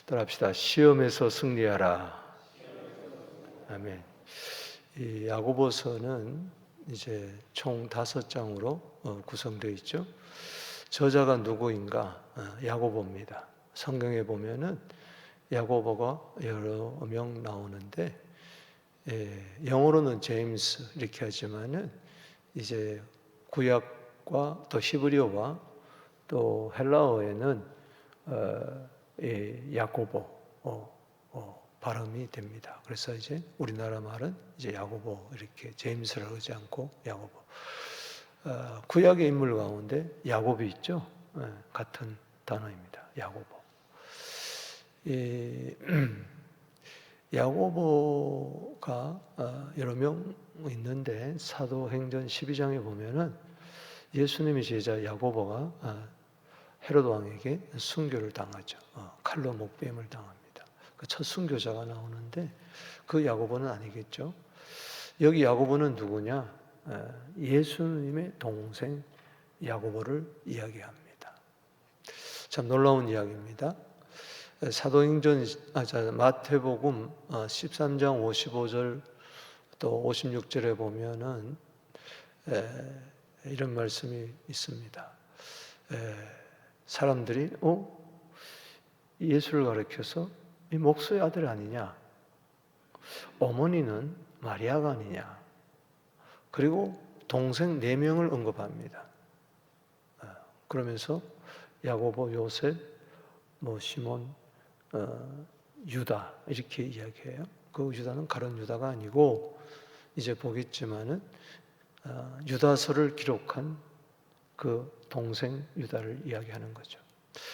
따라합시다. 시험에서 승리하라. 아멘. 이 야고보서는 이제 총 5장으로 구성되어 있죠. 저자가 누구인가? 야고보입니다. 성경에 보면은 야고보가 여러 명 나오는데, 영어로는 제임스 이렇게 하지만은 이제 구약과 또 히브리어와 또 헬라어에는 야고보 발음이 됩니다. 그래서 이제 우리나라 말은 이제 야고보 이렇게 제임스를 하지 않고 야고보. 구약의 인물 가운데 야곱이 있죠. 같은 단어입니다. 야고보. 야고보가 여러 명 있는데 사도행전 12장에 보면은 예수님의 제자 야고보가 헤로드 왕에게 순교를 당하죠. 칼로 목베임을 당합니다. 그 첫 순교자가 나오는데 그 야고보는 아니겠죠. 여기 야고보는 누구냐? 예수님의 동생 야고보를 이야기합니다. 참 놀라운 이야기입니다. 사도행전 마태복음 13장 55절 또 56절에 보면은 이런 말씀이 있습니다. 사람들이 예수를 가리켜서 이 목수의 아들 아니냐? 어머니는 마리아가 아니냐? 그리고 동생 4명을 언급합니다. 그러면서 야고보, 요셉, 시몬, 유다 이렇게 이야기해요. 그 유다는 가룟 유다가 아니고 이제 보겠지만은 유다서를 기록한 그 동생 유다를 이야기하는 거죠.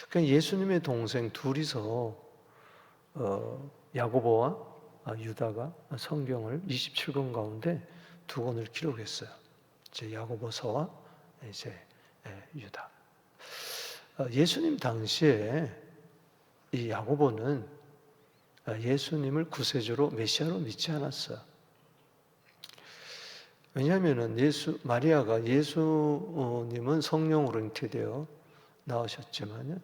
그러니까 예수님의 동생 둘이서 야고보와 유다가 성경을 27권 가운데 2권을 기록했어요. 이제 야고보서와 이제 유다. 예수님 당시에 이 야고보는 예수님을 구세주로 메시아로 믿지 않았어요. 왜냐하면은 마리아가 예수님은 성령으로 잉태되어 나오셨지만은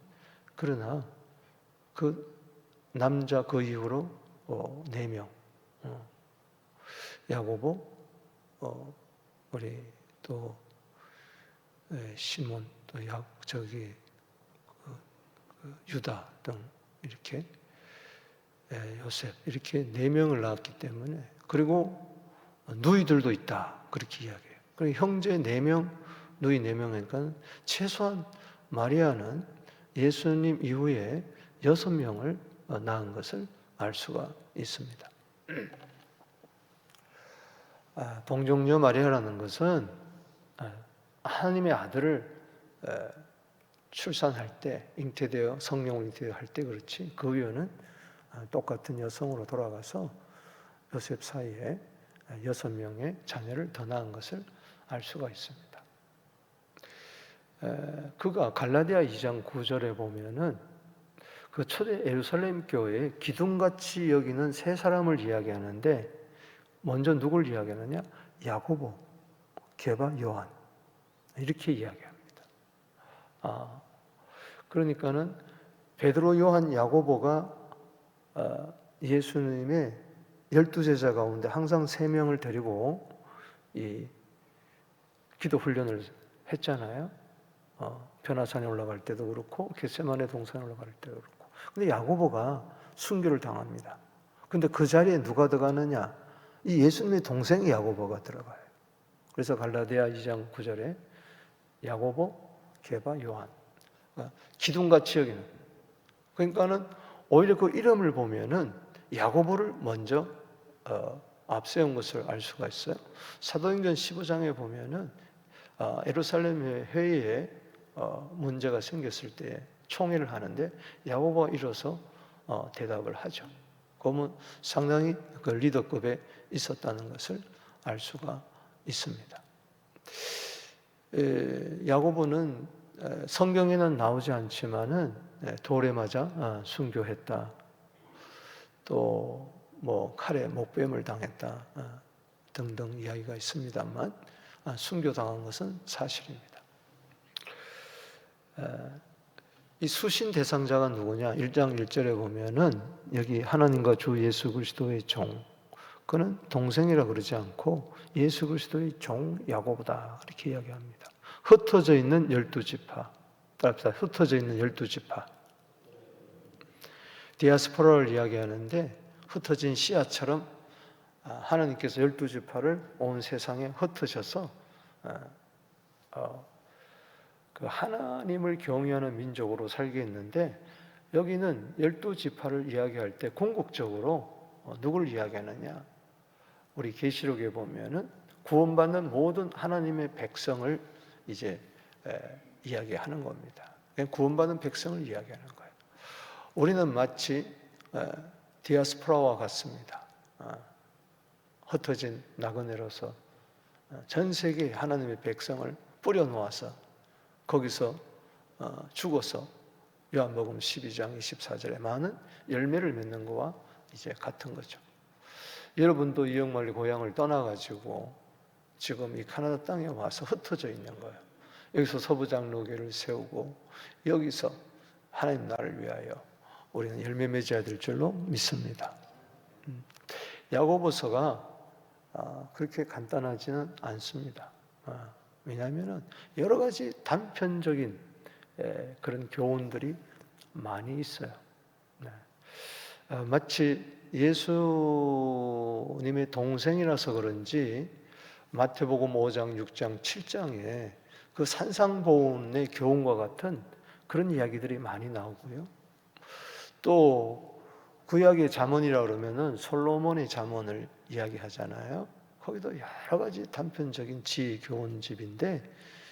그러나 그 남자 그 이후로 4명 야고보, 우리 또 시몬, 또 유다 등 이렇게 요셉 이렇게 4명을 낳았기 때문에, 그리고 누이들도 있다 그렇게 이야기해요. 그리고 형제 4명, 누이 4명이니까 최소한 마리아는 예수님 이후에 6명을 낳은 것을 알 수가 있습니다. 동정녀 마리아라는 것은 하나님의 아들을 출산할 때, 잉태되어 성령을 잉태할 때 그렇지, 그 위에는 똑같은 여성으로 돌아가서 요셉 사이에 6명의 자녀를 더 낳은 것을 알 수가 있습니다. 그가 갈라디아 2장 9절에 보면은 그 초대 예루살렘 교회에 기둥같이 여기는 3사람을 이야기하는데, 먼저 누굴 이야기하느냐? 야고보, 게바, 요한 이렇게 이야기합니다. 그러니까는 베드로, 요한, 야고보가 예수님의 12제자 가운데 항상 3명을 데리고 이 기도 훈련을 했잖아요. 변화산에 올라갈 때도 그렇고 겟세마네 동산에 올라갈 때도 그렇고. 근데 야고보가 순교를 당합니다. 근데 그 자리에 누가 들어가느냐? 이 예수님의 동생 야고보가 들어가요. 그래서 갈라디아 2장 9절에 야고보, 게바, 요한, 기둥같이 여기는. 그러니까는 오히려 그 이름을 보면은 야고보를 먼저 앞세운 것을 알 수가 있어요. 사도행전 15장에 보면은 예루살렘의 회의에 문제가 생겼을 때 총회를 하는데 야고보가 일어서 대답을 하죠. 그러면 상당히 그 리더급에 있었다는 것을 알 수가 있습니다. 야고보는 성경에는 나오지 않지만은 돌에 맞아 순교했다. 또 칼에 목뱀을 당했다 등등 이야기가 있습니다만 순교당한 것은 사실입니다. 이 수신 대상자가 누구냐? 1장 1절에 보면은 여기 하나님과 주 예수 그리스도의 종, 그는 동생이라 그러지 않고 예수 그리스도의 종 야고보다 이렇게 이야기합니다. 흩어져 있는 12지파, 따라합시다. 흩어져 있는 12지파. 디아스포라를 이야기하는데 흩어진 씨앗처럼 하나님께서 12지파를 온 세상에 흩으셔서 그 하나님을 경외하는 민족으로 살게 했는데, 여기는 12지파를 이야기할 때 궁극적으로 누구를 이야기하느냐? 우리 계시록에 보면은 구원받는 모든 하나님의 백성을 이제 이야기하는 겁니다. 구원받은 백성을 이야기하는 거예요. 우리는 마치 디아스포라와 같습니다. 흩어진 나그네로서 전 세계 하나님의 백성을 뿌려 놓아서 거기서 죽어서 요한복음 12장 24절에 많은 열매를 맺는 거와 이제 같은 거죠. 여러분도 이영만리 고향을 떠나가지고 지금 이 카나다 땅에 와서 흩어져 있는 거예요. 여기서 서부장로교를 세우고 여기서 하나님 나라를 위하여 우리는 열매 맺어야 될 줄로 믿습니다. 야고보서가 그렇게 간단하지는 않습니다. 왜냐하면 여러 가지 단편적인 그런 교훈들이 많이 있어요. 마치 예수님의 동생이라서 그런지 마태복음 5장, 6장, 7장에 그 산상보훈의 교훈과 같은 그런 이야기들이 많이 나오고요. 또 구약의 잠언이라 그러면은 솔로몬의 잠언을 이야기하잖아요. 거기도 여러 가지 단편적인 지혜 교훈집인데,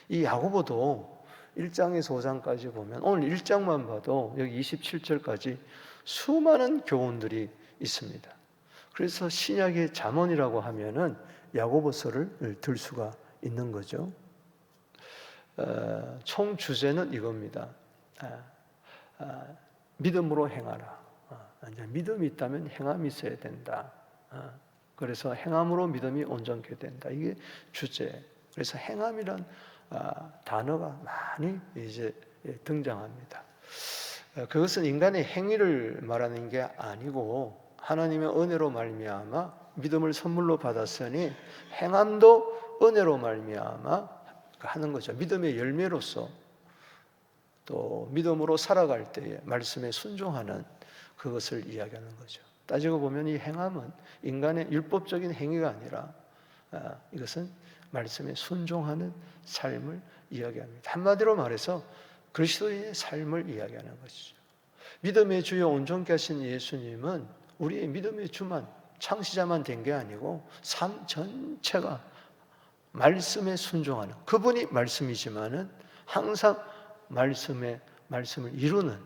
이 야고보도 1장에서 5장까지 보면 오늘 1장만 봐도 여기 27절까지 수많은 교훈들이 있습니다. 그래서 신약의 잠언이라고 하면은 야고보서를 들 수가 있는 거죠. 총 주제는 이겁니다. 믿음으로 행하라. 믿음이 있다면 행함이 있어야 된다. 그래서 행함으로 믿음이 온전케 된다. 이게 주제. 그래서 행함이란 단어가 많이 이제 등장합니다. 그것은 인간의 행위를 말하는 게 아니고 하나님의 은혜로 말미암아 믿음을 선물로 받았으니 행함도 은혜로 말미암아 하는 거죠. 믿음의 열매로서 또 믿음으로 살아갈 때에 말씀에 순종하는 그것을 이야기하는 거죠. 따지고 보면 이 행함은 인간의 율법적인 행위가 아니라 이것은 말씀에 순종하는 삶을 이야기합니다. 한마디로 말해서 그리스도의 삶을 이야기하는 것이죠. 믿음의 주요 온전케 하신 예수님은 우리의 믿음의 주만, 창시자만 된 게 아니고 삶 전체가 말씀에 순종하는, 그분이 말씀이지만은 항상 말씀을 이루는,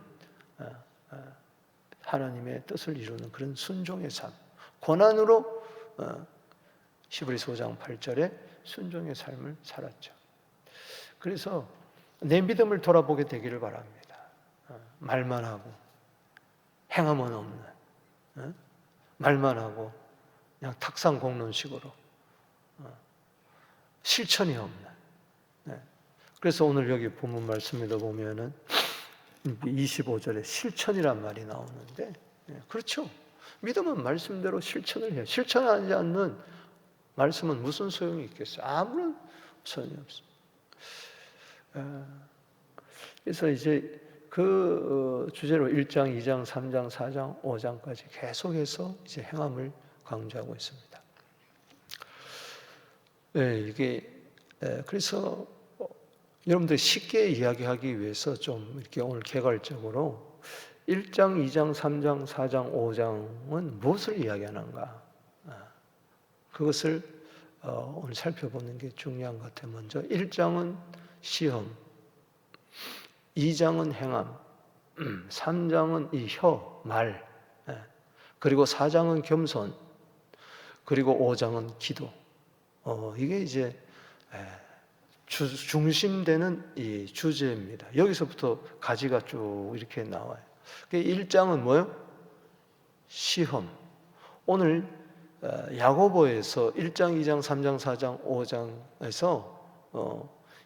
하나님의 뜻을 이루는 그런 순종의 삶, 고난으로 히브리서 5장 8절에 순종의 삶을 살았죠. 그래서 내 믿음을 돌아보게 되기를 바랍니다. 말만 하고 행함은 없는, 말만 하고 그냥 탁상 공론식으로 실천이 없는. 그래서 오늘 여기 본문 말씀에도 보면은 25절에 실천이란 말이 나오는데, 그렇죠. 믿음은 말씀대로 실천을 해요. 실천하지 않는 말씀은 무슨 소용이 있겠어요? 아무런 소용이 없어요. 그래서 이제 그 주제로 1장, 2장, 3장, 4장, 5장까지 계속해서 이제 행함을 강조하고 있습니다. 이게 그래서 여러분들 쉽게 이야기하기 위해서 좀 이렇게 오늘 개괄적으로 1장, 2장, 3장, 4장, 5장은 무엇을 이야기하는가? 그것을 오늘 살펴보는 게 중요한 것 같아요. 먼저 1장은 시험, 2장은 행함, 3장은 이 혀, 말, 그리고 4장은 겸손, 그리고 5장은 기도. 이게 이제 중심되는 이 주제입니다. 여기서부터 가지가 쭉 이렇게 나와요. 1장은 뭐예요? 시험. 오늘 야고보에서 1장, 2장, 3장, 4장, 5장에서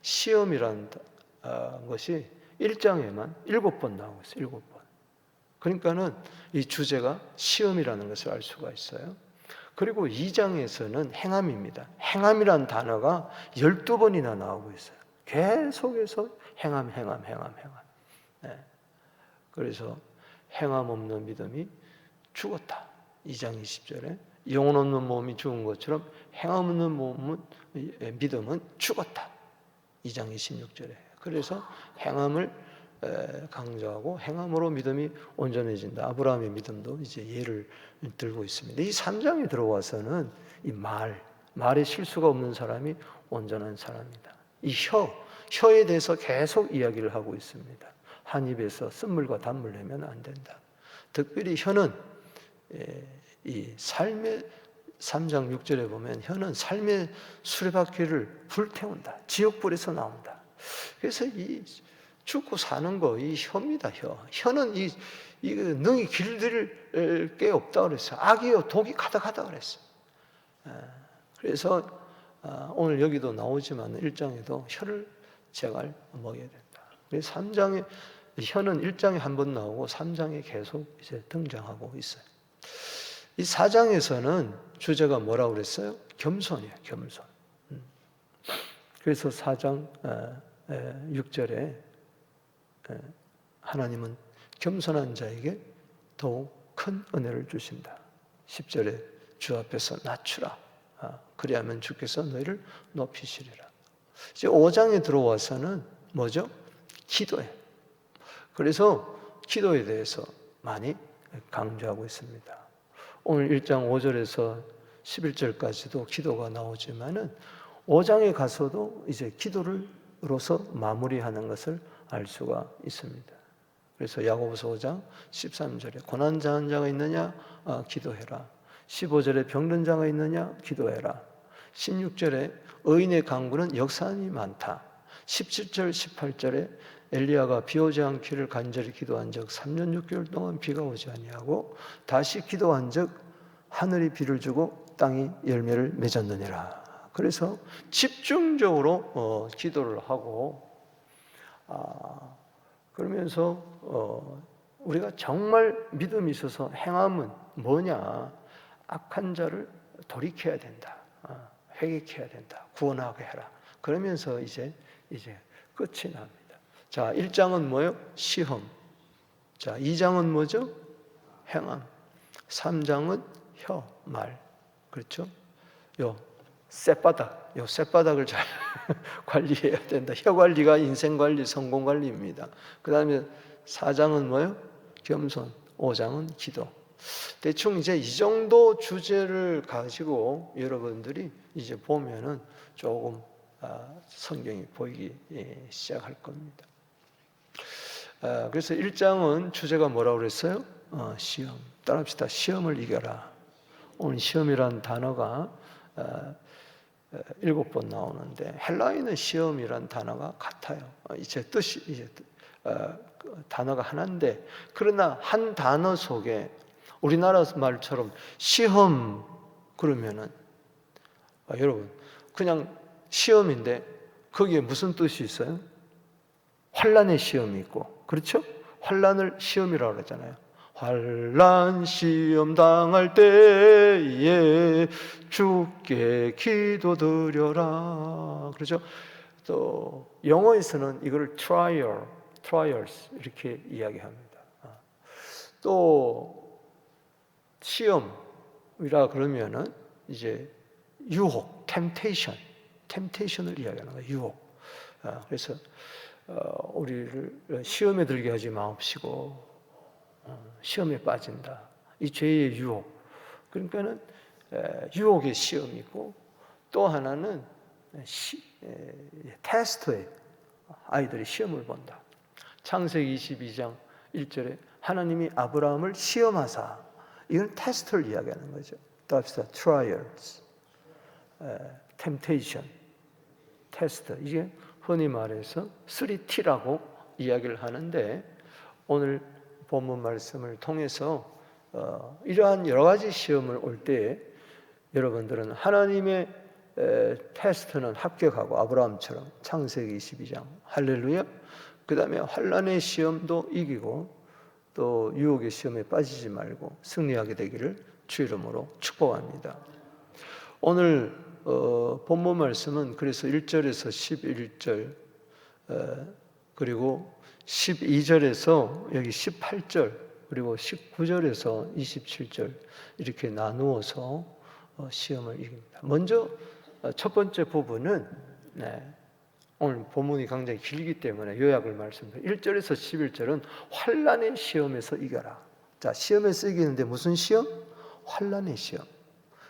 시험이라는 것이 1장에만 7번 나오고 있어요. 7번. 그러니까는 이 주제가 시험이라는 것을 알 수가 있어요. 그리고 2장에서는 행함입니다. 행함이라는 단어가 12번이나 나오고 있어요. 계속해서 행함. 네. 그래서 행함 없는 믿음이 죽었다. 2장 20절에 영혼 없는 몸이 죽은 것처럼 행함 없는 믿음은 죽었다. 2장 26절에. 그래서 행함을 강조하고 행함으로 믿음이 온전해진다. 아브라함의 믿음도 이제 예를 들고 있습니다. 이 3장에 들어와서는 이 말에 실수가 없는 사람이 온전한 사람이다. 이 혀에 대해서 계속 이야기를 하고 있습니다. 한 입에서 쓴물과 단물 내면 안 된다. 특별히 혀는 이 삶의 3장 6절에 보면 혀는 삶의 수레바퀴를 불태운다. 지옥불에서 나온다. 그래서 이 죽고 사는 거 이 혀입니다. 혀는 이 능히 길들일 게 없다 그랬어요. 악이요 독이 가득하다 그랬어요. 그래서 오늘 여기도 나오지만 1장에도 혀를 제갈 먹여야 된다. 그래서 3장에 혀는 1장에 한 번 나오고 3장에 계속 이제 등장하고 있어요. 이 4장에서는 주제가 뭐라고 그랬어요? 겸손이에요. 겸손. 그래서 4장 6절에 하나님은 겸손한 자에게 더욱 큰 은혜를 주신다. 10절에 주 앞에서 낮추라. 그리하면 주께서 너희를 높이시리라. 이제 5장에 들어와서는 뭐죠? 기도해. 그래서 기도에 대해서 많이 강조하고 있습니다. 오늘 1장 5절에서 11절까지도 기도가 나오지만은 5장에 가서도 이제 기도로서 마무리하는 것을 알 수가 있습니다. 그래서 야고보서 5장 13절에 고난 당한 자가 있느냐? 기도해라. 15절에 병든 자가 있느냐? 기도해라. 16절에 의인의 강구는 역사함이 많다. 17절 18절에 엘리야가 비 오지 않기를 간절히 기도한 적 3년 6개월 동안 비가 오지 아니하고 다시 기도한 적 하늘이 비를 주고 땅이 열매를 맺었느니라. 그래서 집중적으로 기도를 하고 그러면서 우리가 정말 믿음이 있어서 행함은 뭐냐? 악한 자를 돌이켜야 된다. 회개해야 된다. 구원하게 해라. 그러면서 이제 끝이 납니다. 자, 1장은 뭐예요? 시험. 자, 2장은 뭐죠? 행함. 3장은 혀, 말. 그렇죠? 요 쌔바닥을 잘 관리해야 된다. 혀 관리가 인생 관리, 성공 관리입니다. 그 다음에 4장은 뭐예요? 겸손. 5장은 기도. 대충 이제 이 정도 주제를 가지고 여러분들이 이제 보면은 조금 성경이 보이기 시작할 겁니다. 그래서 1장은 주제가 뭐라고 그랬어요? 시험. 따라합시다. 시험을 이겨라. 오늘 시험이라는 단어가 7번 나오는데 헬라어에는 시험이라는 단어가 같아요. 이제 뜻이 단어가 하나인데 그러나 한 단어 속에 우리나라 말처럼 시험 그러면은 여러분 그냥 시험인데 거기에 무슨 뜻이 있어요? 환난의 시험이 있고 그렇죠? 환난을 시험이라고 그러잖아요. 환난 시험 당할 때에 주께 기도드려라. 그렇죠? 또 영어에서는 이걸 trials 이렇게 이야기합니다. 또 시험이라 그러면은 이제 유혹, temptation을 이야기하는 거예요. 유혹. 그래서 우리를 시험에 들게 하지 마옵시고 시험에 빠진다. 이 죄의 유혹. 그러니까는 유혹의 시험이 있고 또 하나는 테스트에 아이들이 시험을 본다. 창세기 22장 1절에 하나님이 아브라함을 시험하사 이건 테스트를 이야기하는 거죠. 따라합시다. trials, temptation, 테스트. 이게 흔히 말해서 3T라고 이야기를 하는데 오늘 본문 말씀을 통해서 이러한 여러 가지 시험을 올 때 여러분들은 하나님의 테스트는 합격하고 아브라함처럼 창세기 22장 할렐루야. 그 다음에 환난의 시험도 이기고 또 유혹의 시험에 빠지지 말고 승리하게 되기를 주 이름으로 축복합니다. 오늘 본문 말씀은 그래서 1절에서 11절 그리고 12절에서 여기 18절 그리고 19절에서 27절 이렇게 나누어서 시험을 이깁니다. 먼저 첫 번째 부분은 오늘 본문이 굉장히 길기 때문에 요약을 말씀드립니다. 1절에서 11절은 환난의 시험에서 이겨라. 자, 시험에서 이기는데 무슨 시험? 환난의 시험.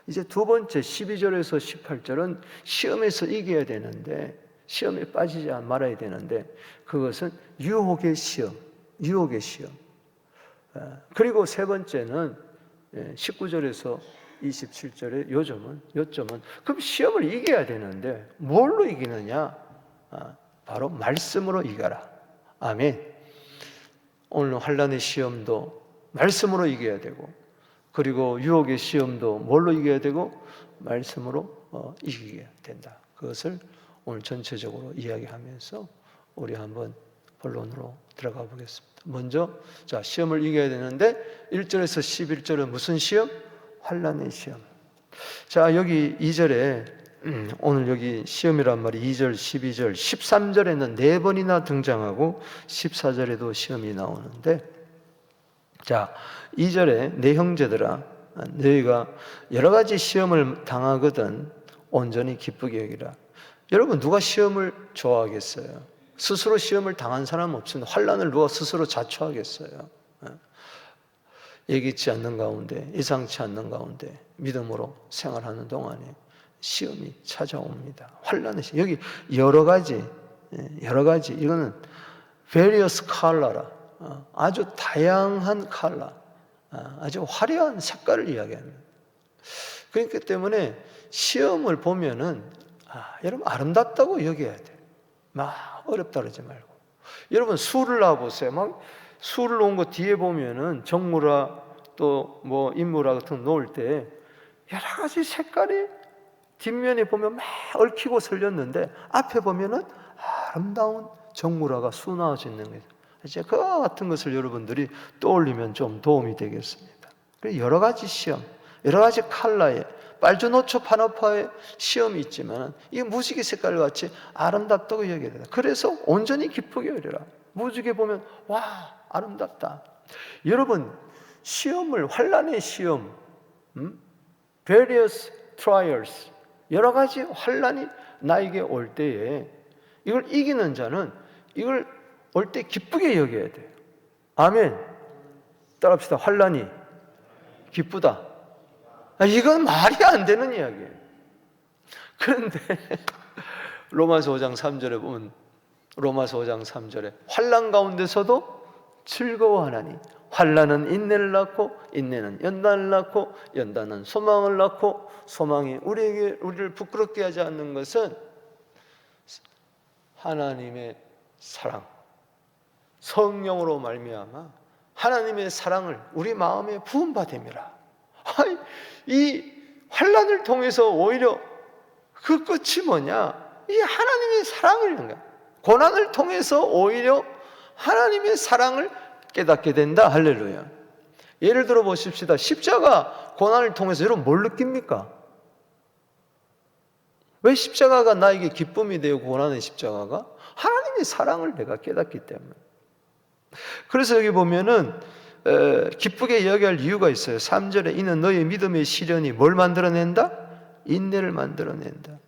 이제 두 번째 12절에서 18절은 시험에서 이겨야 되는데 시험에 빠지지 말아야 되는데 그것은 유혹의 시험, 유혹의 시험. 그리고 세 번째는 19절에서 27절의 요점은 그럼 시험을 이겨야 되는데 뭘로 이기느냐? 바로 말씀으로 이겨라. 아멘. 오늘 환난의 시험도 말씀으로 이겨야 되고 그리고 유혹의 시험도 뭘로 이겨야 되고 말씀으로 이기게 된다. 그것을 오늘 전체적으로 이야기하면서 우리 한번 본론으로 들어가 보겠습니다. 먼저 자, 시험을 이겨야 되는데 1절에서 11절은 무슨 시험? 환난의 시험. 자, 여기 2절에 오늘 여기 시험이란 말이 2절, 12절, 13절에는 4번이나 등장하고 14절에도 시험이 나오는데 자, 2절에 내 형제들아 너희가 여러 가지 시험을 당하거든 온전히 기쁘게 여기라. 여러분 누가 시험을 좋아하겠어요? 스스로 시험을 당한 사람은 없습니다. 환난을 누가 스스로 자초하겠어요? 예기치 않는 가운데 예상치 않는 가운데 믿음으로 생활하는 동안에 시험이 찾아옵니다. 환난의 시험. 여기 여러 가지 이거는 various color라 아주 다양한 컬러, 아주 화려한 색깔을 이야기합니다. 그렇기 때문에 시험을 보면은 여러분 아름답다고 여겨야 돼. 막 어렵다 그러지 말고. 여러분 술을 놔보세요. 막 술을 놓은 거 뒤에 보면은 정무라 또 뭐 인무라 같은 거 놓을 때 여러 가지 색깔이 뒷면에 보면 막 얽히고 설렸는데 앞에 보면은 아름다운 정무라가 수놓아져 있는 거예요. 이제 그와 같은 것을 여러분들이 떠올리면 좀 도움이 되겠습니다. 여러 가지 시험, 여러 가지 컬러의 빨주노초 파노파의 시험이 있지만 이 무지개 색깔 같이 아름답다고 여겨야 된다. 그래서 온전히 기쁘게 여겨라. 무지개 보면 와 아름답다. 여러분 시험을 환난의 시험, various trials 여러 가지 환난이 나에게 올 때에 이걸 이기는 자는 이걸 올 때 기쁘게 여겨야 돼요. 아멘. 따라합시다. 환난이 기쁘다. 이건 말이 안 되는 이야기예요. 그런데 로마서 5장 3절에 보면 로마서 5장 3절에 환난 가운데서도 즐거워하나니 환난은 인내를 낳고 인내는 연단을 낳고 연단은 소망을 낳고 소망이 우리를 부끄럽게 하지 않는 것은 하나님의 사랑 성령으로 말미암아 하나님의 사랑을 우리 마음에 부음받음이라. 이 환난을 통해서 오히려 그 끝이 뭐냐? 이 하나님의 사랑을 향한 고난을 통해서 오히려 하나님의 사랑을 깨닫게 된다. 할렐루야. 예를 들어 보십시다. 십자가 고난을 통해서 여러분 뭘 느낍니까? 왜 십자가가 나에게 기쁨이 되고 고난의 십자가가? 하나님의 사랑을 내가 깨닫기 때문에. 그래서 여기 보면은 기쁘게 여겨야 할 이유가 있어요. 3절에 이는 너의 믿음의 시련이 뭘 만들어낸다? 인내를 만들어낸다.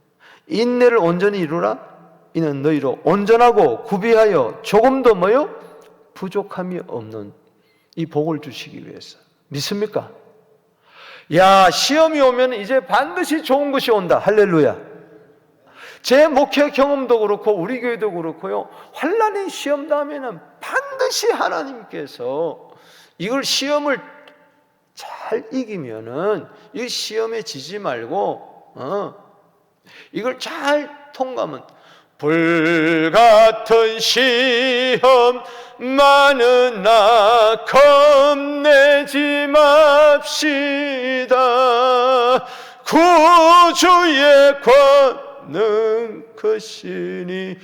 인내를 온전히 이루라. 이는 너희로 온전하고 구비하여 조금도 뭐요? 부족함이 없는 이 복을 주시기 위해서. 믿습니까? 야, 시험이 오면 이제 반드시 좋은 것이 온다. 할렐루야. 제 목회 경험도 그렇고 우리 교회도 그렇고요. 환난의 시험 다음에는 반드시 하나님께서 이걸 시험을 잘 이기면은 이 시험에 지지 말고 이걸 잘 통과하면 불같은 시험 많으나 겁내지 맙시다. 구주의 권능 크시니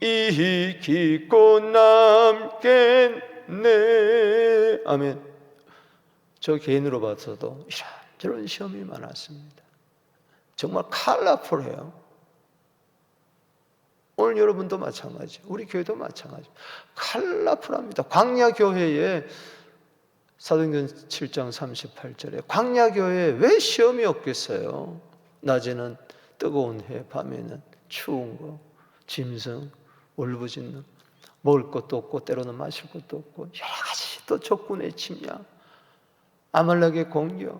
이기고 남겠네. 아멘. 저 개인으로 봐서도 이런 시험이 많았습니다. 정말 컬러풀해요. 오늘 여러분도 마찬가지, 우리 교회도 마찬가지. 컬러풀합니다. 광야교회에 사도행전 7장 38절에 광야교회에 왜 시험이 없겠어요? 낮에는 뜨거운 해, 밤에는 추운 거, 짐승, 울부짖는, 먹을 것도 없고 때로는 마실 것도 없고 여러 가지, 또 적군의 침략, 아말렉의 공격,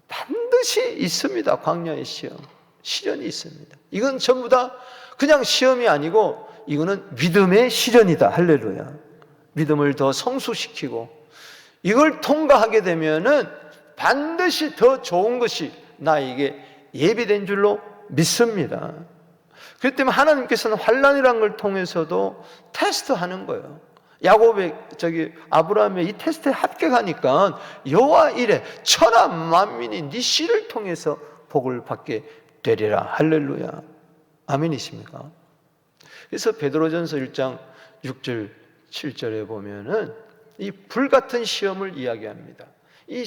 반드시 있습니다. 광야의 시험, 시련이 있습니다. 이건 전부 다 그냥 시험이 아니고 이거는 믿음의 시련이다. 할렐루야. 믿음을 더 성숙시키고 이걸 통과하게 되면은 반드시 더 좋은 것이 나에게 예비된 줄로 믿습니다. 그렇기 때문에 하나님께서는 환난이라는 걸 통해서도 테스트하는 거예요. 야곱의 아브라함의 이 테스트에 합격하니까 여호와 이래 천하 만민이 네 씨를 통해서 복을 받게 되리라. 할렐루야. 아멘이십니까? 그래서 베드로전서 1장 6절 7절에 보면은 이 불같은 시험을 이야기합니다. 이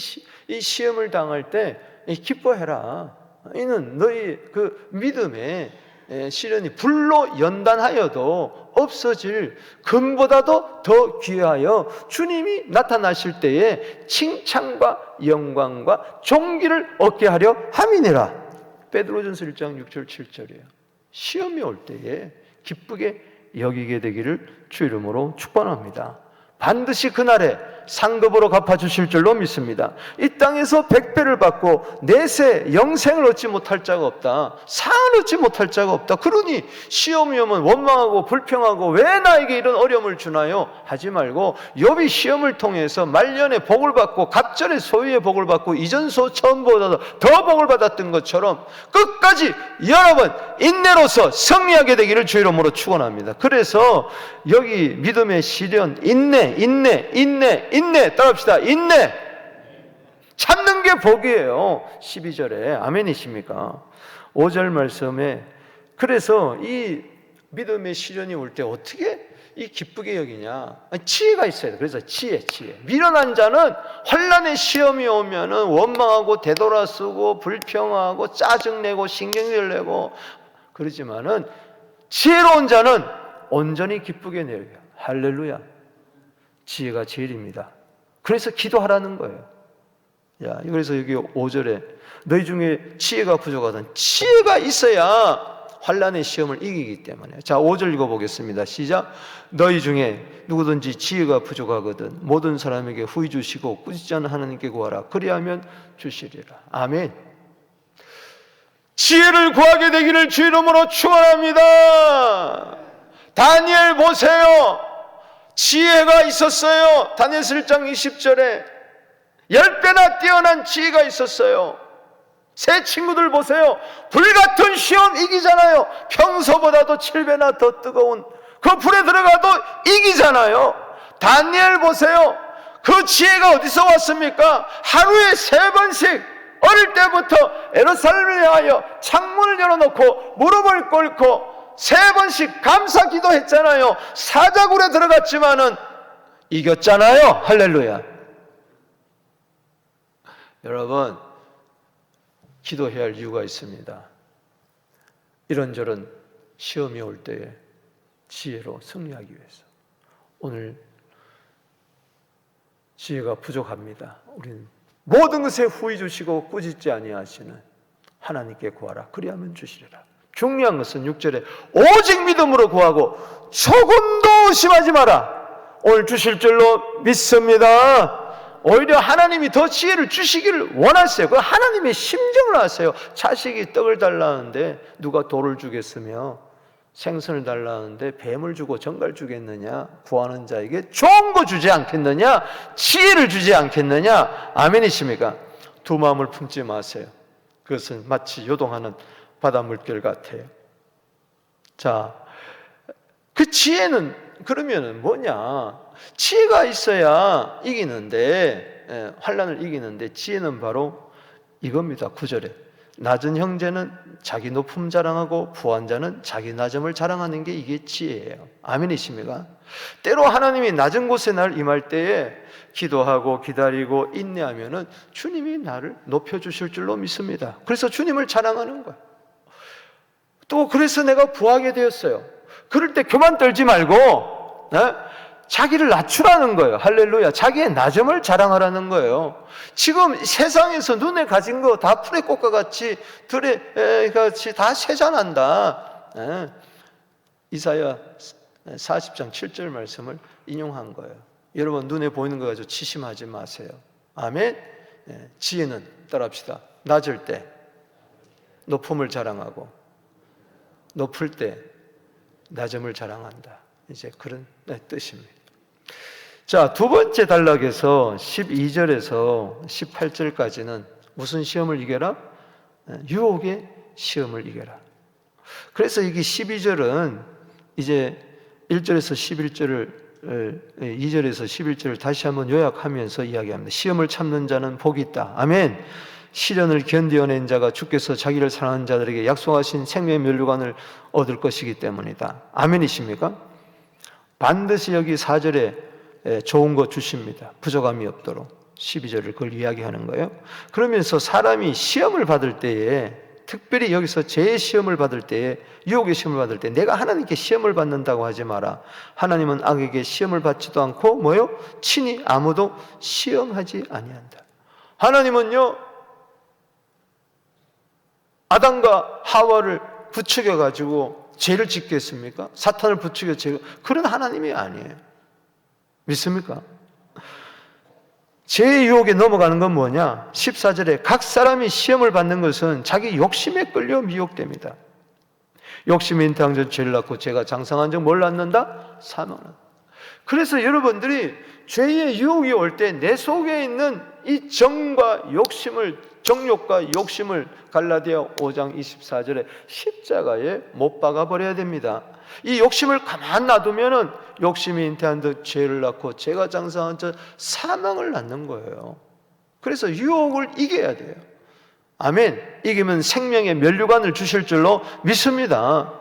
시험을 당할 때 기뻐해라. 이는 너희 그 믿음의 시련이 불로 연단하여도 없어질 금보다도 더 귀하여 주님이 나타나실 때에 칭찬과 영광과 존귀를 얻게 하려 함이니라. 베드로전서 1장 6절 7절이에요. 시험이 올 때에 기쁘게 여기게 되기를 주 이름으로 축원합니다. 반드시 그날에 상급으로 갚아주실 줄로 믿습니다. 이 땅에서 100배를 받고 내세 영생을 얻지 못할 자가 없다. 상을 얻지 못할 자가 없다. 그러니 시험이 오면 원망하고 불평하고 왜 나에게 이런 어려움을 주나요? 하지 말고 욥이 시험을 통해서 말년에 복을 받고 갑절에 소유의 복을 받고 이전소 처음보다도 더 복을 받았던 것처럼 끝까지 여러분 인내로서 승리하게 되기를 주 이름으로 축원합니다. 그래서 여기 믿음의 시련, 인내 따라합시다. 인내. 참는 게 복이에요. 12절에 아멘이십니까? 5절 말씀에 그래서 이 믿음의 시련이 올 때 어떻게 이 기쁘게 여기냐? 지혜가 있어야 돼. 그래서 지혜. 미련한 자는 환난의 시험이 오면은 원망하고 되돌아쓰고 불평하고 짜증내고 신경질 내고 그러지만은 지혜로운 자는 온전히 기쁘게 내려요. 할렐루야. 지혜가 제일입니다. 그래서 기도하라는 거예요. 그래서 여기 5절에 너희 중에 지혜가 부족하던 지혜가 있어야 환난의 시험을 이기기 때문에. 자, 5절 읽어보겠습니다. 시작. 너희 중에 누구든지 지혜가 부족하거든 모든 사람에게 후히 주시고 꾸짖지 않는 하나님께 구하라. 그리하면 주시리라. 아멘. 지혜를 구하게 되기를 주 이름으로 축원합니다. 다니엘 보세요. 지혜가 있었어요. 다니엘 1장 20절에 10배나 뛰어난 지혜가 있었어요. 새 친구들 보세요. 불같은 시험 이기잖아요. 평소보다도 7배나 더 뜨거운 그 불에 들어가도 이기잖아요. 다니엘 보세요. 그 지혜가 어디서 왔습니까? 하루에 3번씩 어릴 때부터 예루살렘을 향하여 창문을 열어놓고 무릎을 꿇고 3번씩 감사 기도했잖아요. 사자굴에 들어갔지만은 이겼잖아요. 할렐루야. 여러분, 기도해야 할 이유가 있습니다. 이런저런 시험이 올 때에 지혜로 승리하기 위해서. 오늘 지혜가 부족합니다. 우리는 모든 것에 후히 주시고 꾸짖지 아니하시는 하나님께 구하라. 그리하면 주시리라. 중요한 것은 6절에 오직 믿음으로 구하고 조금도 의심하지 마라. 오늘 주실 줄로 믿습니다. 오히려 하나님이 더 지혜를 주시기를 원하세요. 그 하나님의 심정을 아세요. 자식이 떡을 달라는데 누가 돌을 주겠으며 생선을 달라는데 뱀을 주고 정갈 주겠느냐? 구하는 자에게 좋은 거 주지 않겠느냐? 지혜를 주지 않겠느냐? 아멘이십니까? 두 마음을 품지 마세요. 그것은 마치 요동하는 바다 물결 같아요. 자, 그 지혜는 그러면은 뭐냐? 지혜가 있어야 이기는데, 환난을 이기는데 지혜는 바로 이겁니다. 9절에 낮은 형제는 자기 높음 자랑하고 부한 자는 자기 낮음을 자랑하는 게 이게 지혜예요. 아멘이십니까? 때로 하나님이 낮은 곳에 날 임할 때에 기도하고 기다리고 인내하면은 주님이 나를 높여주실 줄로 믿습니다. 그래서 주님을 자랑하는 거예요. 또 그래서 내가 부하게 되었어요. 그럴 때 교만 떨지 말고 자기를 낮추라는 거예요. 할렐루야. 자기의 낮음을 자랑하라는 거예요. 지금 세상에서 눈에 가진 거 다 풀의 꽃과 같이 들에 같이 다 쇠잔한다. 이사야 40장 7절 말씀을 인용한 거예요. 여러분 눈에 보이는 거 가지고 치심하지 마세요. 아멘. 지혜는 따라합시다. 낮을 때 높음을 자랑하고 높을 때 낮음을 자랑한다. 이제 그런 뜻입니다. 자, 두 번째 단락에서 12절에서 18절까지는 무슨 시험을 이겨라? 유혹의 시험을 이겨라. 그래서 이게 12절은 이제 1절에서 11절을 2절에서 11절을 다시 한번 요약하면서 이야기합니다. 시험을 참는 자는 복이 있다. 아멘. 시련을 견디어낸 자가 주께서 자기를 사랑하는 자들에게 약속하신 생명의 면류관을 얻을 것이기 때문이다. 아멘이십니까? 반드시 여기 4절에 좋은 거 주십니다. 부족함이 없도록 12절을 그걸 이야기하는 거예요. 그러면서 사람이 시험을 받을 때에 특별히 여기서 제 시험을 받을 때에 유혹의 시험을 받을 때 내가 하나님께 시험을 받는다고 하지 마라. 하나님은 악에게 시험을 받지도 않고 뭐요? 친히 아무도 시험하지 아니한다. 하나님은요 아담과 하와를 부추겨 가지고 죄를 짓게 했습니까? 사탄을 부추겨 죄 그런 하나님이 아니에요. 믿습니까? 죄의 유혹에 넘어가는 건 뭐냐? 14절에 각 사람이 시험을 받는 것은 자기 욕심에 끌려 미혹됩니다. 욕심이 인탕전 죄를 낳고 죄가 장성한 적 뭘 낳는다? 사망을. 그래서 여러분들이 죄의 유혹이 올 때 내 속에 있는 이 정과 욕심을 정욕과 욕심을 갈라디아 5장 24절에 십자가에 못 박아 버려야 됩니다. 이 욕심을 가만 놔두면은 욕심이 잉태한 듯 죄를 낳고 죄가 장성한 듯 사망을 낳는 거예요. 그래서 유혹을 이겨야 돼요. 아멘. 이기면 생명의 면류관을 주실 줄로 믿습니다.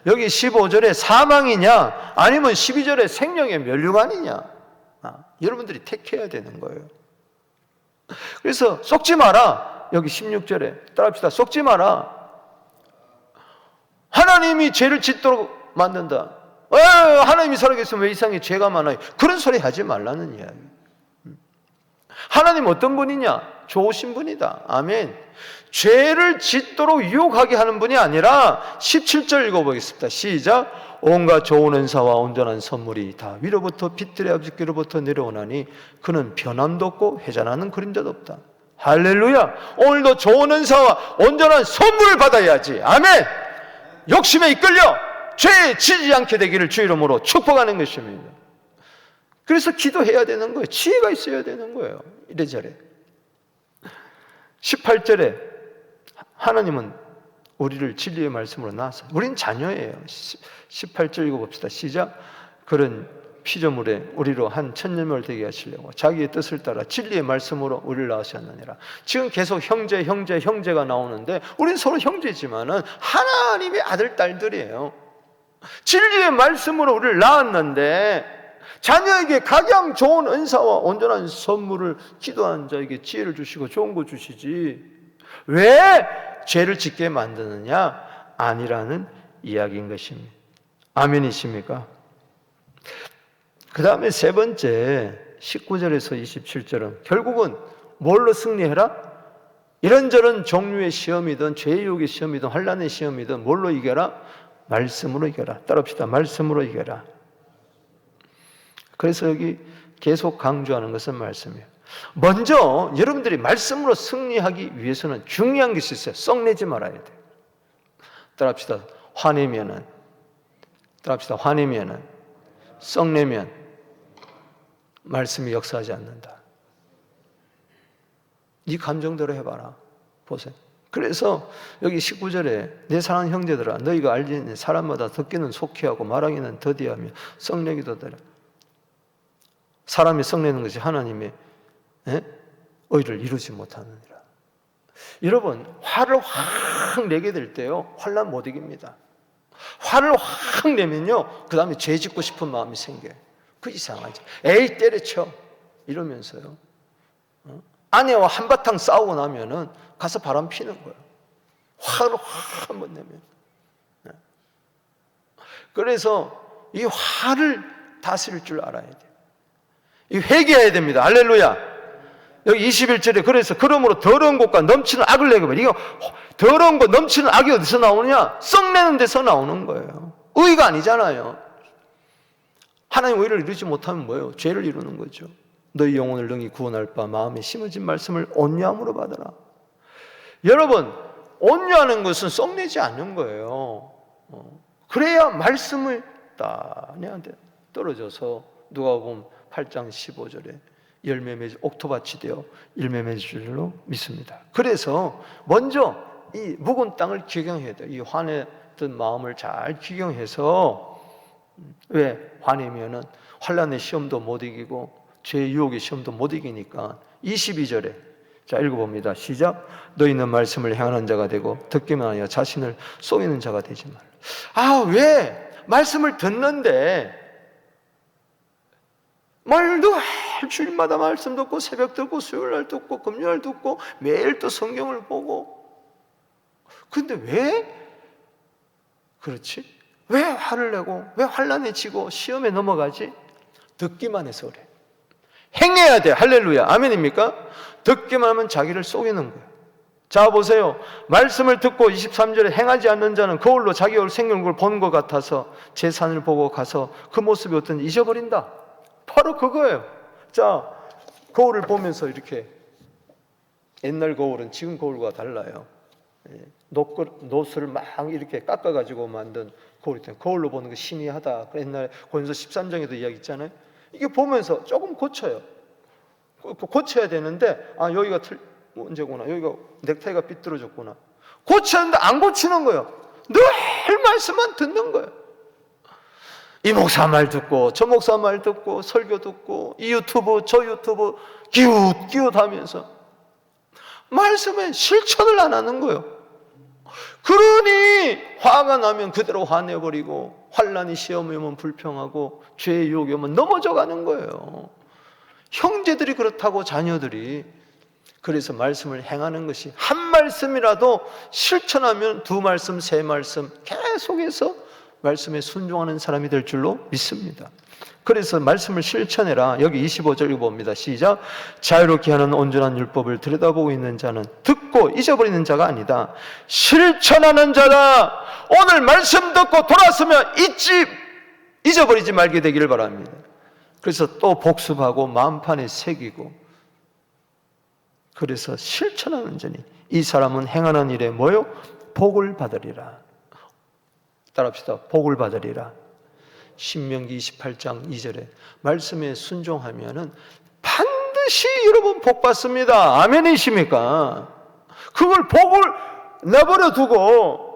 여기 15절에 사망이냐 아니면 12절에 생명의 면류관이냐 여러분들이 택해야 되는 거예요. 그래서 속지 마라. 여기 16절에 따라합시다. 속지 마라. 하나님이 죄를 짓도록 만든다. 하나님이 살아계시면 왜 이 세상에 죄가 많아요? 그런 소리 하지 말라는 이야기. 하나님 어떤 분이냐? 좋으신 분이다. 아멘. 죄를 짓도록 유혹하게 하는 분이 아니라 17절 읽어보겠습니다. 시작. 온갖 좋은 은사와 온전한 선물이 다 위로부터 빛들의 아버지께로부터 내려오나니 그는 변함도 없고 회전하는 그림자도 없다. 할렐루야. 오늘도 좋은 은사와 온전한 선물을 받아야지. 아멘. 욕심에 이끌려 죄에 지지 않게 되기를 주 이름으로 축복하는 것입니다. 그래서 기도해야 되는 거예요. 지혜가 있어야 되는 거예요. 이래저래 18절에 하나님은 우리를 진리의 말씀으로 낳았어요. 우린 자녀예요. 18절 읽어봅시다. 시작. 그런 피조물에 우리로 한 천년을 되게 하시려고 자기의 뜻을 따라 진리의 말씀으로 우리를 낳으셨느니라. 지금 계속 형제가 나오는데 우린 서로 형제지만은 하나님의 아들 딸들이에요. 진리의 말씀으로 우리를 낳았는데 자녀에게 가장 좋은 은사와 온전한 선물을 기도하는 자에게 지혜를 주시고 좋은 거 주시지 왜 죄를 짓게 만드느냐? 아니라는 이야기인 것입니다. 아멘이십니까? 그 다음에 세 번째 19절에서 27절은 결국은 뭘로 승리해라? 이런저런 종류의 시험이든 죄의 유혹의 시험이든 환난의 시험이든 뭘로 이겨라? 말씀으로 이겨라. 따라합시다. 말씀으로 이겨라. 그래서 여기 계속 강조하는 것은 말씀이에요. 먼저 여러분들이 말씀으로 승리하기 위해서는 중요한 것이 있어요. 썩내지 말아야 돼요. 따라합시다. 화내면은 썩내면 말씀이 역사하지 않는다. 네 감정대로 해봐라. 보세요. 그래서 여기 19절에 내 사랑하는 형제들아 너희가 알지니 사람마다 듣기는 속히하고 말하기는 더디하며 썩내기도 더라. 사람이 썩내는 것이 하나님의 의를 이루지 못하느니라. 여러분, 화를 확 내게 될 때요, 환난 못 이깁니다. 화를 확 내면요, 그 다음에 죄 짓고 싶은 마음이 생겨요. 그 이상하죠. 에이 때려쳐 이러면서요, 아내와 한바탕 싸우고 나면은 가서 바람 피는 거예요. 화를 확 한번 내면. 그래서 이 화를 다스릴 줄 알아야 돼요. 이 회개해야 됩니다. 할렐루야. 여기 21절에 그래서 그러므로 더러운 것과 넘치는 악을 내게 말. 이거 더러운 것 넘치는 악이 어디서 나오느냐? 썩내는 데서 나오는 거예요. 의가 아니잖아요. 하나님 의를 이루지 못하면 뭐예요? 죄를 이루는 거죠. 너희 영혼을 능히 구원할 바 마음에 심어진 말씀을 온유함으로 받아라. 여러분, 온유하는 것은 썩내지 않는 거예요. 그래야 말씀을 딱 내한테 떨어져서 누가복음 8장 15절에 열매 맺을 옥토밭이 되어 열매 맺을 줄로 믿습니다. 그래서 먼저 이 묵은 땅을 기경해야 돼요. 이 화냈던 마음을 잘 기경해서, 왜? 화내면은 환난의 시험도 못 이기고 죄의 유혹의 시험도 못 이기니까 22절에 자 읽어봅니다. 시작. 너희는 말씀을 행하는 자가 되고 듣기만 하여 자신을 속이는 자가 되지 말라. 아, 왜? 말씀을 듣는데 말도 주일마다 말씀 듣고 새벽 듣고 수요일날 듣고 금요일 듣고 매일 또 성경을 보고, 근데 왜 그렇지? 왜 화를 내고 왜 환난에 지고 시험에 넘어가지? 듣기만 해서 그래. 행해야 돼. 할렐루야. 아멘입니까? 듣기만 하면 자기를 속이는 거예요. 자 보세요. 말씀을 듣고 23절에 행하지 않는 자는 거울로 자기 얼굴 생긴 걸 본 것 같아서 제 산을 보고 가서 그 모습이 어떤지 잊어버린다. 바로 그거예요. 자, 거울을 보면서 이렇게, 옛날 거울은 지금 거울과 달라요. 노스를 막 이렇게 깎아가지고 만든 거울 있잖아요. 거울로 보는 거 신이하다. 옛날에 고린도서 13장에도 이야기 있잖아요. 이게 보면서 조금 고쳐요. 고쳐야 되는데, 아, 여기가 문제구나. 여기가 넥타이가 삐뚤어졌구나. 고쳤는데 안 고치는 거예요. 늘 말씀만 듣는 거예요. 이 목사 말 듣고 저 목사 말 듣고 설교 듣고 이 유튜브 저 유튜브 기웃기웃하면서 말씀에 실천을 안 하는 거예요. 그러니 화가 나면 그대로 화내버리고 환난이 시험이 오면 불평하고 죄의 유혹이 오면 넘어져 가는 거예요. 형제들이 그렇다고, 자녀들이. 그래서 말씀을 행하는 것이, 한 말씀이라도 실천하면 두 말씀 세 말씀 계속해서 말씀에 순종하는 사람이 될 줄로 믿습니다. 그래서 말씀을 실천해라. 여기 25절 읽어봅니다. 시작. 자유롭게 하는 온전한 율법을 들여다보고 있는 자는 듣고 잊어버리는 자가 아니다. 실천하는 자다. 오늘 말씀 듣고 돌아서면 잊어버리지 말게 되기를 바랍니다. 그래서 또 복습하고 마음판에 새기고, 그래서 실천하는 자니 이 사람은 행하는 일에 뭐요? 복을 받으리라. 따라합시다. 복을 받으리라. 신명기 28장 2절에 말씀에 순종하면은 반드시 여러분 복 받습니다. 아멘이십니까? 그걸 복을 내버려 두고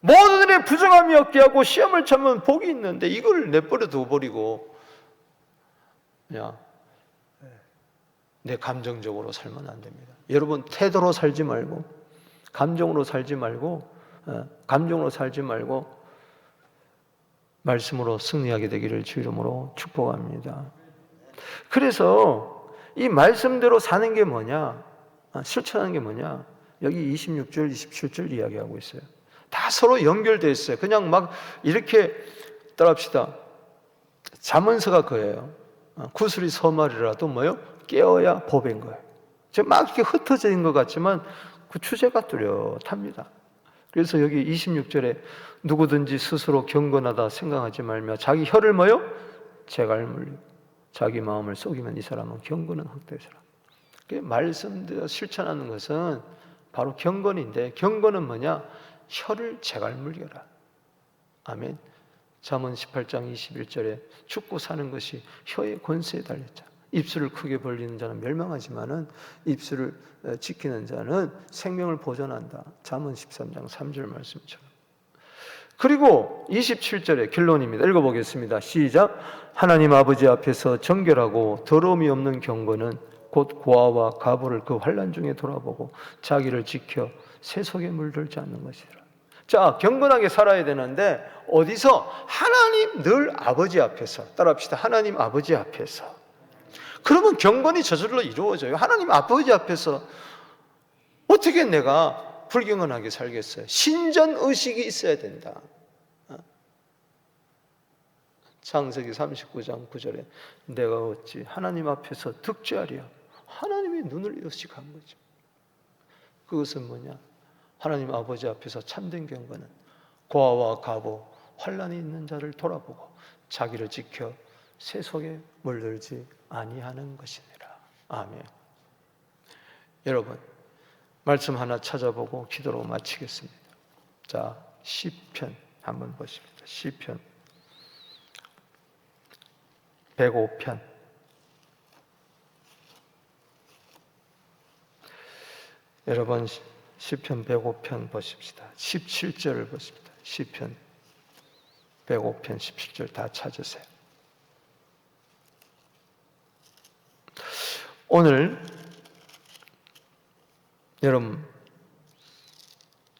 모든 일에 부정함이 없게 하고 시험을 참으면 복이 있는데 이걸 내버려 두어버리고 그냥 내 감정적으로 살면 안 됩니다. 여러분, 태도로 살지 말고 감정으로 살지 말고 말씀으로 승리하게 되기를 주 이름으로 축복합니다. 그래서 이 말씀대로 사는 게 뭐냐? 실천하는 게 뭐냐? 여기 26절, 27절 이야기하고 있어요. 다 서로 연결되어 있어요. 그냥 막 이렇게 따라합시다. 잠언서가 그예요. 구슬이 서말이라도 뭐요? 깨어야 법인 거예요. 지금 막 이렇게 흩어져 있는 것 같지만 그 주제가 뚜렷합니다. 그래서 여기 26절에 누구든지 스스로 경건하다 생각하지 말며 자기 혀를 뭐요? 재갈 물리고 자기 마음을 속이면 이 사람은 경건은 헛되의 사람. 말씀대로 실천하는 것은 바로 경건인데, 경건은 뭐냐? 혀를 재갈 물려라. 아멘. 잠언 18장 21절에 죽고 사는 것이 혀의 권세에 달렸다. 입술을 크게 벌리는 자는 멸망하지만은 입술을 지키는 자는 생명을 보존한다. 잠언 13장 3절 말씀처럼. 그리고 27절의 결론입니다. 읽어보겠습니다. 시작. 하나님 아버지 앞에서 정결하고 더러움이 없는 경건은 곧 고아와 과부를 그 환난 중에 돌아보고 자기를 지켜 세속에 물들지 않는 것이라. 자, 경건하게 살아야 되는데 어디서? 하나님 늘 아버지 앞에서. 따라합시다. 하나님 아버지 앞에서. 그러면 경건이 저절로 이루어져요. 하나님 아버지 앞에서 어떻게 내가 불경건하게 살겠어요? 신전의식이 있어야 된다. 창세기 39장 9절에 내가 어찌 하나님 앞에서 득죄하랴. 하나님이 눈을 의식한 거죠. 그것은 뭐냐? 하나님 아버지 앞에서 참된 경건은 고아와 과부, 환난이 있는 자를 돌아보고 자기를 지켜 세속에 물들지 아니하는 것이니라. 아멘. 여러분, 말씀 하나 찾아보고 기도로 마치겠습니다. 자, 시편 한번 보십니다. 시편 105편. 여러분, 시편 105편 보십시다. 17절을 보십니다. 시편 105편 17절 다 찾으세요. 오늘 여러분,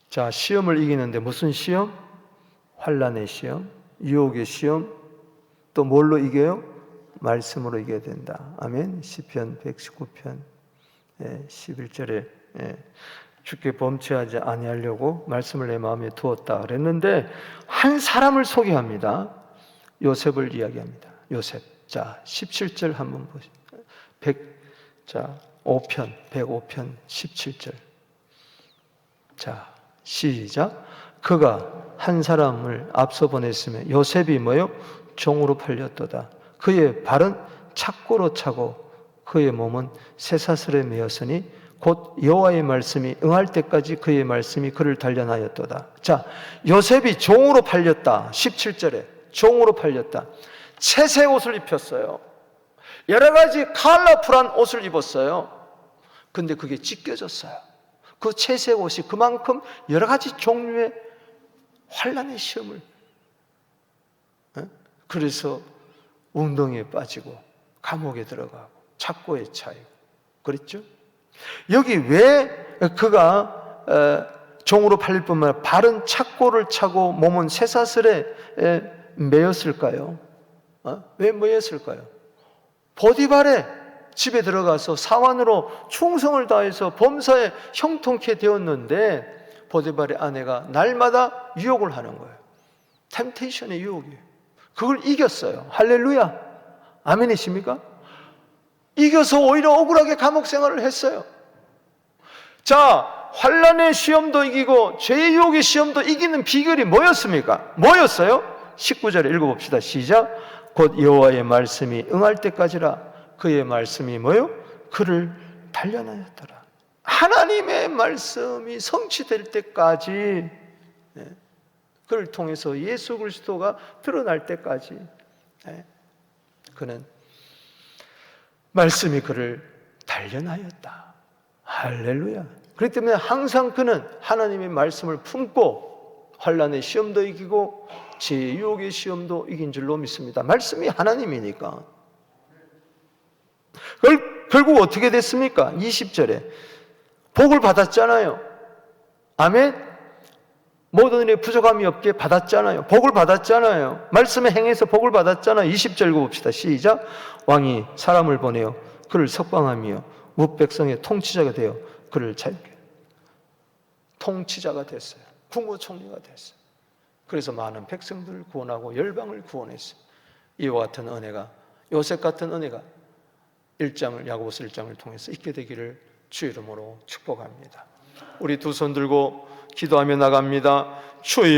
자, 시험을 이기는데 무슨 시험? 환난의 시험, 유혹의 시험, 또 뭘로 이겨요? 말씀으로 이겨야 된다. 아멘. 시편 119편 11절에 주께 범죄하지 아니하려고 말씀을 내 마음에 두었다 그랬는데 한 사람을 소개합니다. 요셉을 이야기합니다. 요셉. 자, 17절 한번 보시죠. 105편 17절. 자, 시작. 그가 한 사람을 앞서 보냈으며 요셉이 뭐요? 종으로 팔렸도다. 그의 발은 착고로 차고 그의 몸은 쇠사슬에 매었으니 곧 여호와의 말씀이 응할 때까지 그의 말씀이 그를 단련하였도다. 자, 요셉이 종으로 팔렸다. 17절에 종으로 팔렸다. 채색 옷을 입혔어요. 여러 가지 컬러풀한 옷을 입었어요. 근데 그게 찢겨졌어요. 그 채색 옷이 그만큼 여러 가지 종류의 환난의 시험을, 그래서 운동에 빠지고 감옥에 들어가고 착고에 차이고 그랬죠. 여기 왜 그가 종으로 팔릴 뿐만 아니라 발은 착고를 차고 몸은 쇠사슬에 매였을까요? 왜 매였을까요? 보디발의 집에 들어가서 사환으로 충성을 다해서 범사에 형통케 되었는데 보디발의 아내가 날마다 유혹을 하는 거예요. 템테이션의 유혹이에요. 그걸 이겼어요. 할렐루야. 아멘이십니까? 이겨서 오히려 억울하게 감옥 생활을 했어요. 자, 환난의 시험도 이기고 죄의 유혹의 시험도 이기는 비결이 뭐였습니까? 뭐였어요? 19절에 읽어봅시다. 시작. 곧 여호와의 말씀이 응할 때까지라. 그의 말씀이 뭐요? 그를 단련하였더라. 하나님의 말씀이 성취될 때까지, 그를 통해서 예수 그리스도가 드러날 때까지 그는 말씀이 그를 단련하였다. 할렐루야. 그렇기 때문에 항상 그는 하나님의 말씀을 품고 환난의 시험도 이기고 제 유혹의 시험도 이긴 줄로 믿습니다. 말씀이 하나님이니까. 결국 어떻게 됐습니까? 20절에 복을 받았잖아요. 아멘. 모든 일에 부족함이 없게 받았잖아요. 복을 받았잖아요. 말씀에 행해서 복을 받았잖아요. 20절 읽어봅시다. 시작. 왕이 사람을 보내어 그를 석방하며 무백성의 통치자가 되어 그를 자유케. 통치자가 됐어요. 국무총리가 됐어요. 그래서 많은 백성들을 구원하고 열방을 구원했어요. 이와 같은 은혜가, 요셉 같은 은혜가 야고보서 1장을 통해서 있게 되기를 주 이름으로 축복합니다. 우리 두 손 들고 기도하며 나갑니다. 주여